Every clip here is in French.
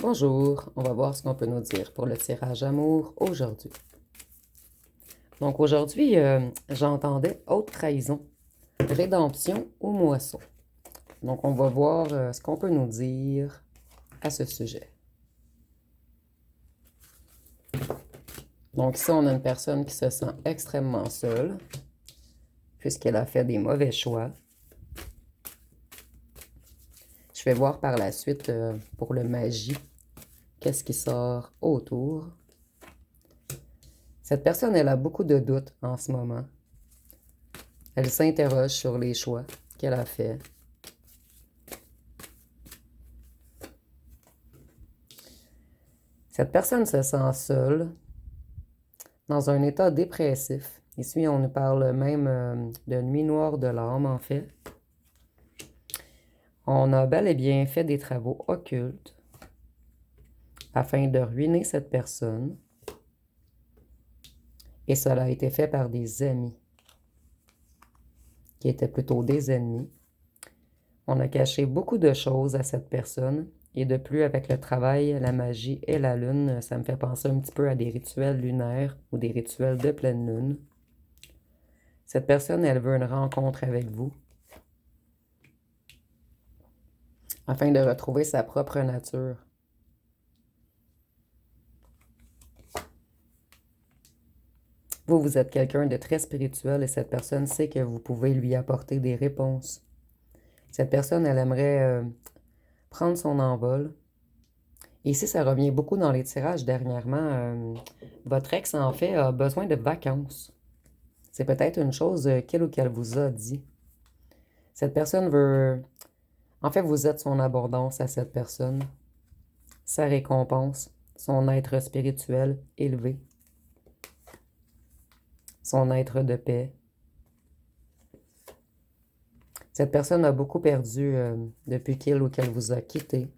Bonjour, on va voir ce qu'on peut nous dire pour le tirage amour aujourd'hui. Donc aujourd'hui, j'entendais haute trahison, rédemption ou moisson. Donc on va voir ce qu'on peut nous dire à ce sujet. Donc ici, on a une personne qui se sent extrêmement seule, puisqu'elle a fait des mauvais choix. Je vais voir par la suite pour le magie, qu'est-ce qui sort autour. Cette personne, elle a beaucoup de doutes en ce moment. Elle s'interroge sur les choix qu'elle a faits. Cette personne se sent seule, dans un état dépressif. Ici, on nous parle même de nuit noire de l'âme, en fait. On a bel et bien fait des travaux occultes afin de ruiner cette personne. Et cela a été fait par des amis, qui étaient plutôt des ennemis. On a caché beaucoup de choses à cette personne. Et de plus, avec le travail, la magie et la lune, ça me fait penser un petit peu à des rituels lunaires ou des rituels de pleine lune. Cette personne, elle veut une rencontre avec vous afin de retrouver sa propre nature. Vous êtes quelqu'un de très spirituel et cette personne sait que vous pouvez lui apporter des réponses. Cette personne, elle aimerait prendre son envol. Et ici, ça revient beaucoup dans les tirages dernièrement. Votre ex, en fait, a besoin de vacances. C'est peut-être une chose qu'elle ou qu'elle vous a dit. Cette personne veut... En fait, vous êtes son abondance à cette personne, sa récompense, son être spirituel élevé, son être de paix. Cette personne a beaucoup perdu depuis qu'il ou qu'elle vous a quitté.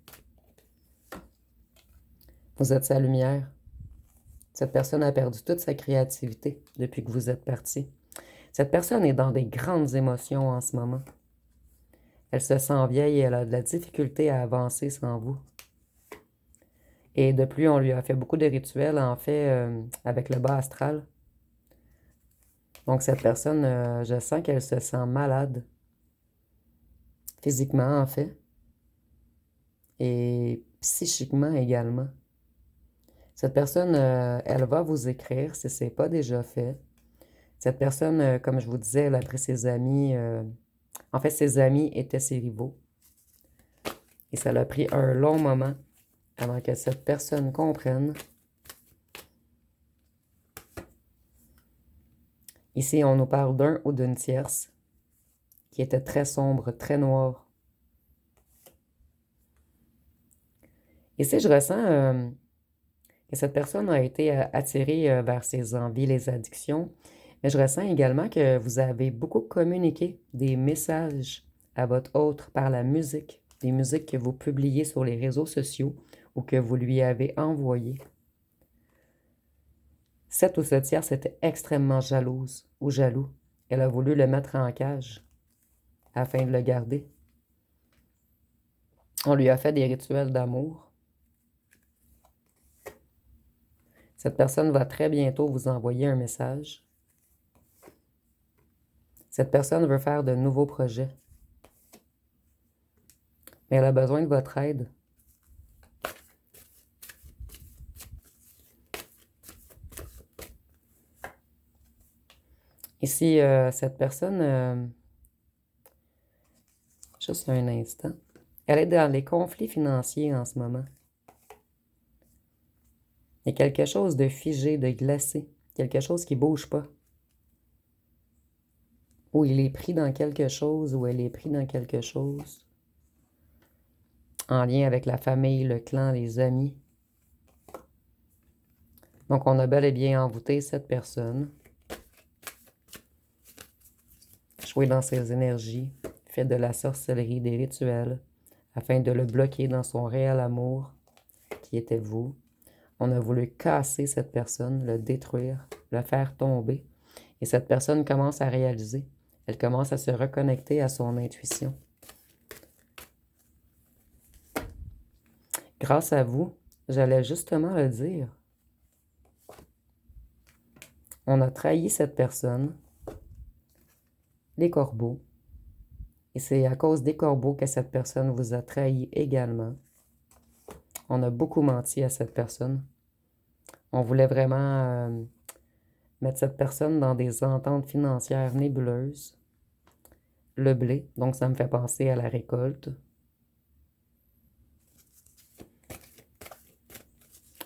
Vous êtes sa lumière. Cette personne a perdu toute sa créativité depuis que vous êtes parti. Cette personne est dans des grandes émotions en ce moment. Elle se sent vieille et elle a de la difficulté à avancer sans vous. Et de plus, on lui a fait beaucoup de rituels, en fait, avec le bas astral. Donc, cette personne, je sens qu'elle se sent malade. Physiquement, en fait. Et psychiquement également. Cette personne, elle va vous écrire si ce n'est pas déjà fait. Cette personne, comme je vous disais, elle a pris ses amis. En fait, ses amis étaient ses rivaux. Et ça l'a pris un long moment avant que cette personne comprenne. Ici, on nous parle d'un ou d'une tierce qui était très sombre, très noire. Ici, je ressens que cette personne a été attirée vers ses envies, les addictions. Mais je ressens également que vous avez beaucoup communiqué des messages à votre autre par la musique, des musiques que vous publiez sur les réseaux sociaux ou que vous lui avez envoyées. Cette ou cette tierce était extrêmement jalouse ou jaloux. Elle a voulu le mettre en cage afin de le garder. On lui a fait des rituels d'amour. Cette personne va très bientôt vous envoyer un message. Cette personne veut faire de nouveaux projets. Mais elle a besoin de votre aide. Ici, cette personne, juste un instant, elle est dans les conflits financiers en ce moment. Il y a quelque chose de figé, de glacé, quelque chose qui ne bouge pas. Ou il est pris dans quelque chose, ou elle est pris dans quelque chose. En lien avec la famille, le clan, les amis. Donc, on a bel et bien envoûté cette personne. Joué dans ses énergies, fait de la sorcellerie, des rituels, afin de le bloquer dans son réel amour, qui était vous. On a voulu casser cette personne, le détruire, le faire tomber. Et cette personne commence à réaliser. Elle commence à se reconnecter à son intuition. Grâce à vous, j'allais justement le dire, on a trahi cette personne, les corbeaux, et c'est à cause des corbeaux que cette personne vous a trahi également. On a beaucoup menti à cette personne. On voulait vraiment mettre cette personne dans des ententes financières nébuleuses. Le blé, donc ça me fait penser à la récolte,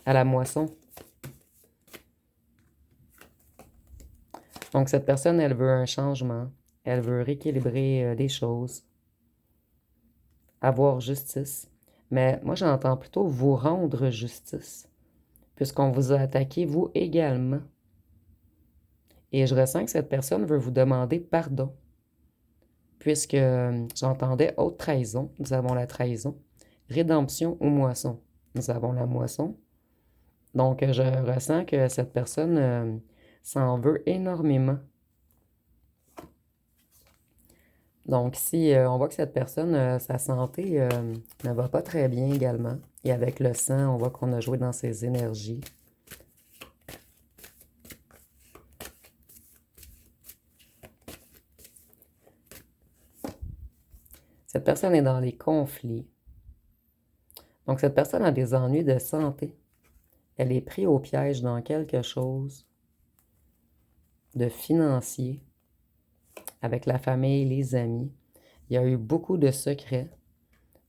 à la moisson. Donc cette personne, elle veut un changement, elle veut rééquilibrer les choses, avoir justice. Mais moi, j'entends plutôt vous rendre justice, puisqu'on vous a attaqué, vous également. Et je ressens que cette personne veut vous demander pardon, puisque j'entendais haute trahison, nous avons la trahison, rédemption ou moisson, nous avons la moisson. Donc, je ressens que cette personne s'en veut énormément. Donc, si on voit que cette personne, sa santé ne va pas très bien également, et avec le sang, on voit qu'on a joué dans ses énergies. Cette personne est dans les conflits. Donc, cette personne a des ennuis de santé. Elle est prise au piège dans quelque chose de financier, avec la famille, les amis. Il y a eu beaucoup de secrets.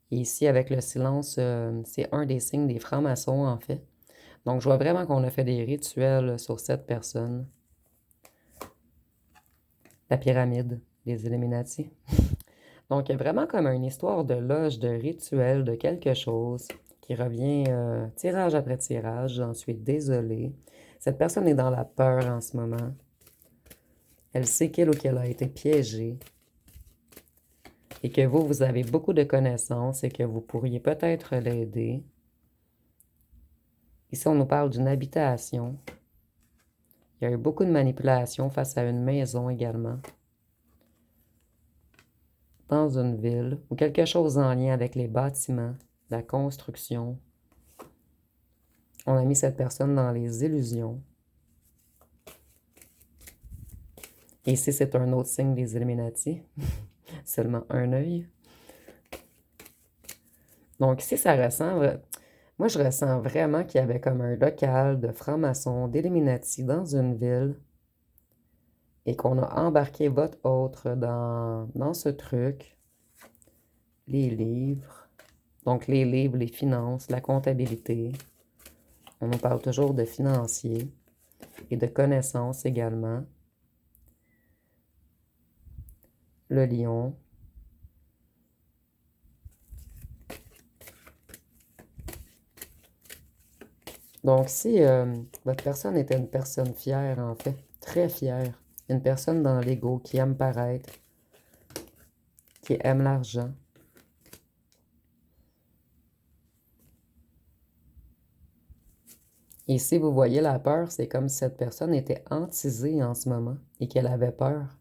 Et ici, avec le silence, c'est un des signes des francs-maçons, en fait. Donc, je vois vraiment qu'on a fait des rituels sur cette personne. La pyramide, les Illuminati. Donc, il y a vraiment comme une histoire de loge, de rituel, de quelque chose qui revient tirage après tirage. J'en suis désolée. Cette personne est dans la peur en ce moment. Elle sait qu'elle ou qu'elle a été piégée. Et que vous, vous avez beaucoup de connaissances et que vous pourriez peut-être l'aider. Ici, on nous parle d'une habitation. Il y a eu beaucoup de manipulation face à une maison également. Dans une ville ou quelque chose en lien avec les bâtiments, la construction. On a mis cette personne dans les illusions. Et ici, c'est un autre signe des Illuminati. Seulement un œil. Donc ici, ça ressemble... Moi, je ressens vraiment qu'il y avait comme un local de francs-maçons, d'Illuminati dans une ville et qu'on a embarqué votre autre dans ce truc. Les livres. Donc les livres, les finances, la comptabilité. On nous parle toujours de financiers et de connaissances également. Le lion. Donc, si votre personne était une personne fière, en fait, très fière, une personne dans l'ego qui aime paraître, qui aime l'argent, et si vous voyez la peur, c'est comme si cette personne était hantisée en ce moment et qu'elle avait peur.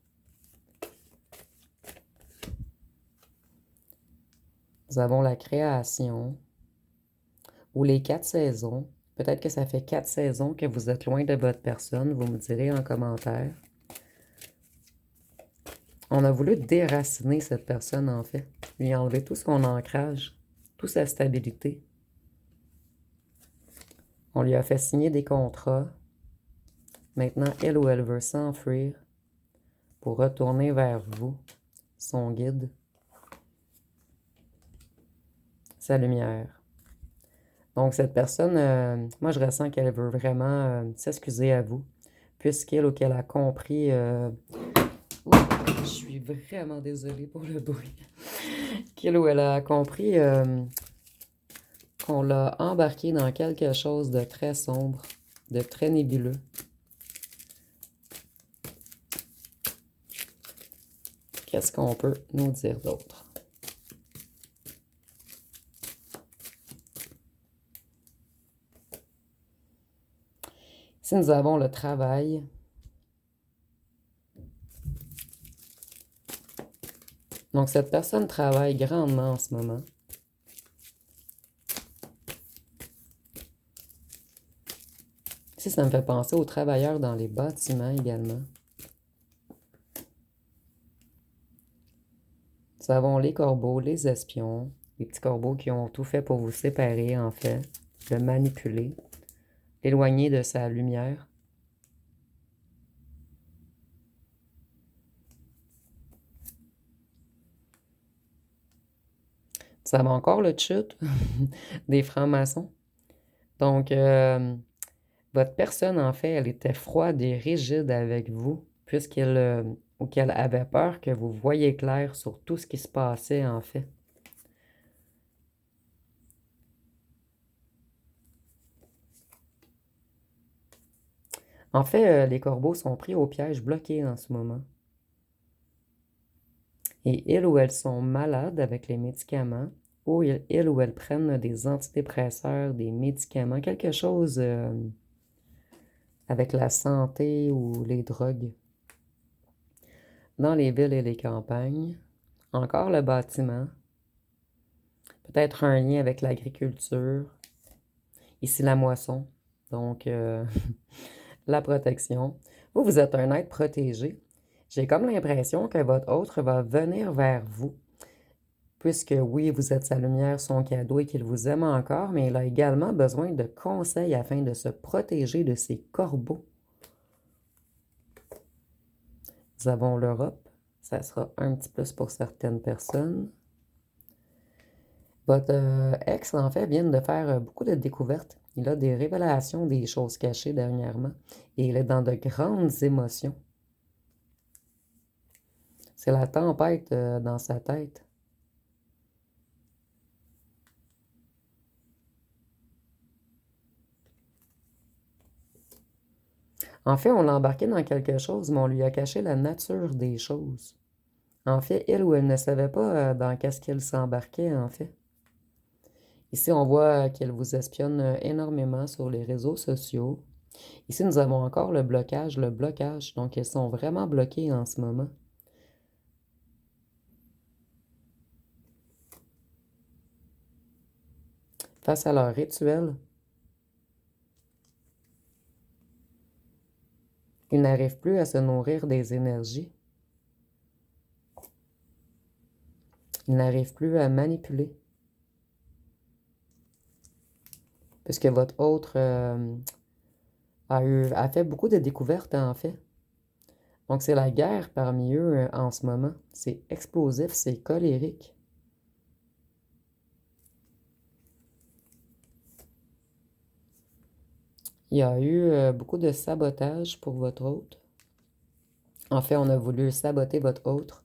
Nous avons la création ou les 4 saisons. Peut-être que ça fait 4 saisons que vous êtes loin de votre personne. Vous me direz en commentaire. On a voulu déraciner cette personne, en fait. Lui enlever tout son ancrage, toute sa stabilité. On lui a fait signer des contrats. Maintenant, elle ou elle veut s'enfuir pour retourner vers vous, son guide, sa lumière. Donc, cette personne, moi, je ressens qu'elle veut vraiment s'excuser à vous, puisqu'elle ou qu'elle a compris... je suis vraiment désolée pour le bruit. Qu'elle ou elle a compris qu'on l'a embarqué dans quelque chose de très sombre, de très nébuleux. Qu'est-ce qu'on peut nous dire d'autre? Si nous avons le travail, donc cette personne travaille grandement en ce moment. Ici, ça me fait penser aux travailleurs dans les bâtiments également. Nous avons les corbeaux, les espions, les petits corbeaux qui ont tout fait pour vous séparer, en fait, le manipuler, l'éloigner de sa lumière. Nous avons encore le chute des francs-maçons. Donc, votre personne, en fait, elle était froide et rigide avec vous, ou qu'elle avait peur que vous voyiez clair sur tout ce qui se passait, en fait. En fait, les corbeaux sont pris au piège, bloqués en ce moment. Et ils ou elles sont malades avec les médicaments, ou ils ou elles prennent des antidépresseurs, des médicaments, quelque chose avec la santé ou les drogues. Dans les villes et les campagnes, encore le bâtiment, peut-être un lien avec l'agriculture, ici la moisson, donc la protection. Vous, vous êtes un être protégé. J'ai comme l'impression que votre autre va venir vers vous, puisque oui, vous êtes sa lumière, son cadeau et qu'il vous aime encore, mais il a également besoin de conseils afin de se protéger de ces corbeaux. Nous avons l'Europe, ça sera un petit plus pour certaines personnes. Votre ex, en fait, vient de faire beaucoup de découvertes. Il a des révélations, des choses cachées dernièrement, et il est dans de grandes émotions. C'est la tempête dans sa tête. En fait, on l'a embarqué dans quelque chose, mais on lui a caché la nature des choses. En fait, il ou elle ne savait pas dans qu'est-ce qu'elle s'embarquait, en fait. Ici, on voit qu'elle vous espionne énormément sur les réseaux sociaux. Ici, nous avons encore le blocage, le blocage. Donc, elles sont vraiment bloquées en ce moment. Face à leur rituel, ils n'arrivent plus à se nourrir des énergies. Ils n'arrivent plus à manipuler. Puisque votre autre a fait beaucoup de découvertes, en fait. Donc, c'est la guerre parmi eux en ce moment. C'est explosif, c'est colérique. Il y a eu beaucoup de sabotage pour votre hôte. En fait, on a voulu saboter votre autre.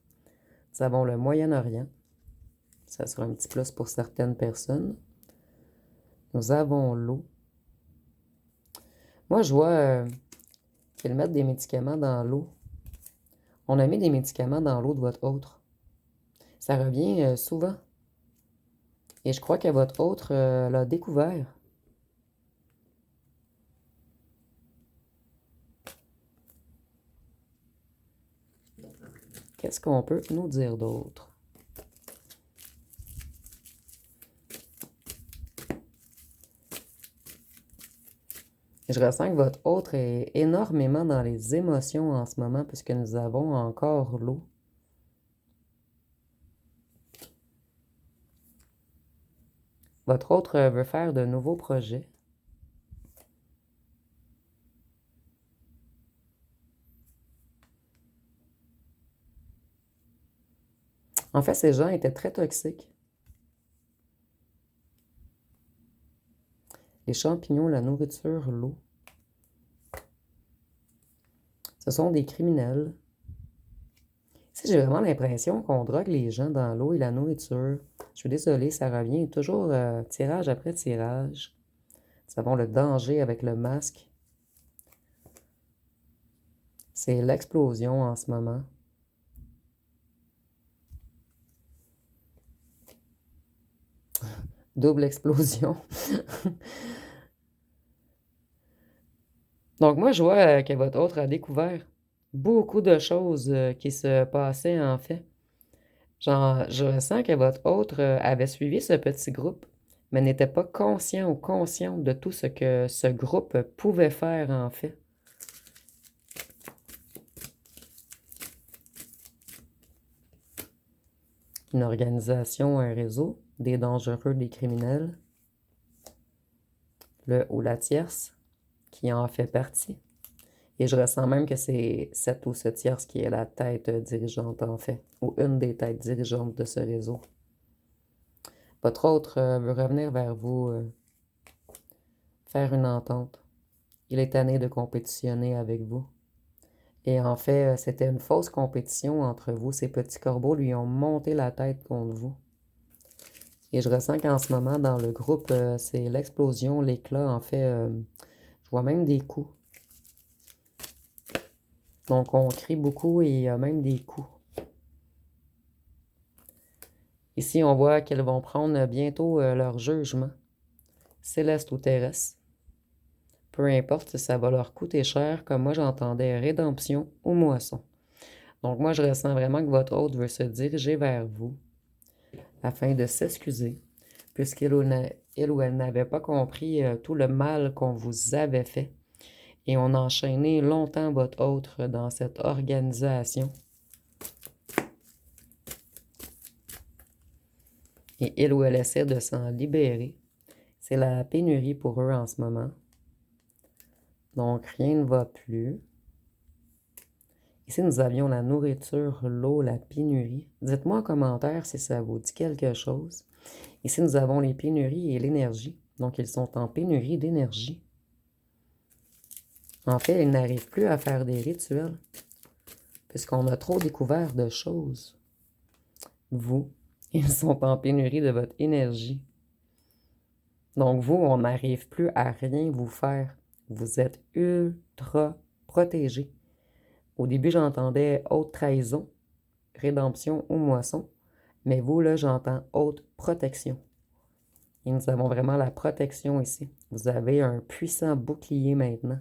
Nous avons le Moyen-Orient. Ça sera un petit plus pour certaines personnes. Nous avons l'eau. Moi, je vois qu'ils mettent des médicaments dans l'eau. On a mis des médicaments dans l'eau de votre autre. Ça revient souvent. Et je crois que votre autre l'a découvert. Qu'est-ce qu'on peut nous dire d'autre? Je ressens que votre autre est énormément dans les émotions en ce moment puisque nous avons encore l'eau. Votre autre veut faire de nouveaux projets. En fait, ces gens étaient très toxiques. Les champignons, la nourriture, l'eau. Ce sont des criminels. Si j'ai vraiment l'impression qu'on drogue les gens dans l'eau et la nourriture, je suis désolée, ça revient toujours tirage après tirage. Nous avons le danger avec le masque. C'est l'explosion en ce moment. Double explosion. Donc moi, je vois que votre autre a découvert beaucoup de choses qui se passaient en fait. Genre, je sens que votre autre avait suivi ce petit groupe mais n'était pas conscient ou consciente de tout ce que ce groupe pouvait faire en fait. Une organisation, un réseau, des dangereux, des criminels, le ou la tierce qui en fait partie. Et je ressens même que c'est cette ou ce tierce qui est la tête dirigeante en fait, ou une des têtes dirigeantes de ce réseau. Votre autre veut revenir vers vous, faire une entente. Il est tanné de compétitionner avec vous. Et en fait, c'était une fausse compétition entre vous. Ces petits corbeaux lui ont monté la tête contre vous. Et je ressens qu'en ce moment, dans le groupe, c'est l'explosion, l'éclat. En fait, je vois même des coups. Donc, on crie beaucoup et il y a même des coups. Ici, on voit qu'elles vont prendre bientôt leur jugement, céleste ou terrestre. Peu importe si ça va leur coûter cher, comme moi j'entendais rédemption ou moisson. Donc moi, je ressens vraiment que votre hôte veut se diriger vers vous afin de s'excuser, puisqu'il ou elle n'avait pas compris tout le mal qu'on vous avait fait. Et on a enchaîné longtemps votre hôte dans cette organisation. Et il ou elle essaie de s'en libérer. C'est la pénurie pour eux en ce moment. Donc rien ne va plus. Ici, nous avions la nourriture, l'eau, la pénurie. Dites-moi en commentaire si ça vous dit quelque chose. Ici, nous avons les pénuries et l'énergie. Donc, ils sont en pénurie d'énergie. En fait, ils n'arrivent plus à faire des rituels, puisqu'on a trop découvert de choses. Vous, ils sont en pénurie de votre énergie. Donc, vous, on n'arrive plus à rien vous faire. Vous êtes ultra protégés. Au début, j'entendais haute trahison, rédemption ou moisson. Mais vous, là, j'entends haute protection. Et nous avons vraiment la protection ici. Vous avez un puissant bouclier maintenant.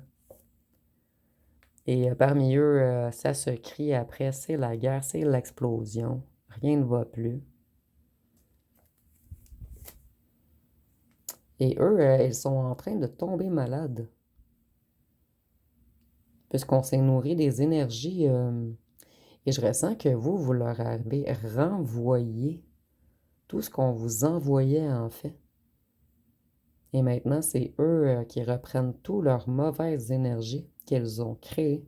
Et parmi eux, ça se crie après, c'est la guerre, c'est l'explosion. Rien ne va plus. Et eux, ils sont en train de tomber malades. Puisqu'on s'est nourri des énergies. Et je ressens que vous, vous leur avez renvoyé tout ce qu'on vous envoyait en fait. Et maintenant, c'est eux qui reprennent toutes leurs mauvaises énergies qu'ils ont créées.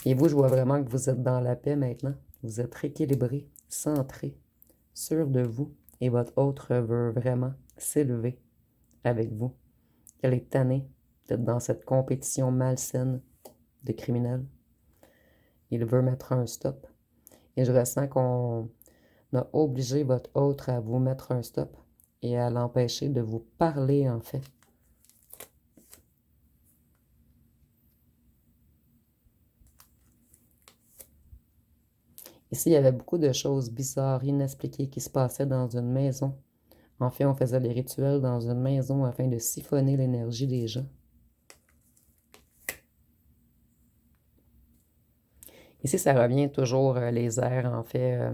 Et vous, je vois vraiment que vous êtes dans la paix maintenant. Vous êtes rééquilibré, centré, sûr de vous. Et votre autre veut vraiment s'élever avec vous. Elle est tannée d'être dans cette compétition malsaine de criminels. Il veut mettre un stop. Et je ressens qu'on a obligé votre autre à vous mettre un stop et à l'empêcher de vous parler en fait. Ici, il y avait beaucoup de choses bizarres, inexpliquées qui se passaient dans une maison. En fait, on faisait des rituels dans une maison afin de siphonner l'énergie des gens. Ici, ça revient toujours les airs, en fait.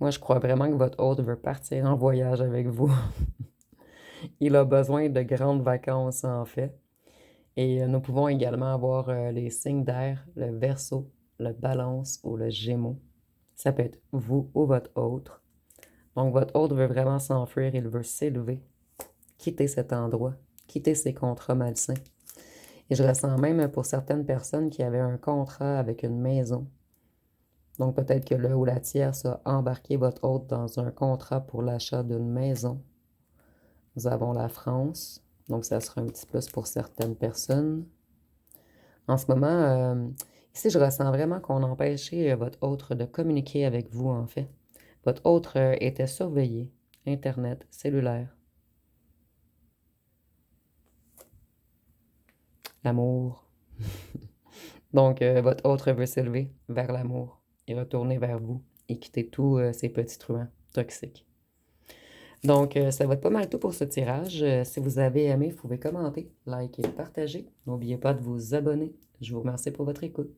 Moi, je crois vraiment que votre hôte veut partir en voyage avec vous. Il a besoin de grandes vacances, en fait. Et nous pouvons également avoir les signes d'air, le Verseau, le Balance ou le Gémeaux. Ça peut être vous ou votre autre. Donc, votre hôte veut vraiment s'enfuir, il veut s'élever, quitter cet endroit, quitter ces contrats malsains. Et je ressens même pour certaines personnes qui avaient un contrat avec une maison. Donc, peut-être que le ou la tierce a embarqué votre hôte dans un contrat pour l'achat d'une maison. Nous avons la France, donc ça sera un petit plus pour certaines personnes. En ce moment, ici, je ressens vraiment qu'on empêchait votre autre de communiquer avec vous, en fait. Votre autre était surveillé, Internet, cellulaire. L'amour. Donc, votre autre veut s'élever vers l'amour et retourner vers vous et quitter tous ces petits truands toxiques. Donc, ça va être pas mal tout pour ce tirage. Si vous avez aimé, vous pouvez commenter, liker, partager. N'oubliez pas de vous abonner. Je vous remercie pour votre écoute.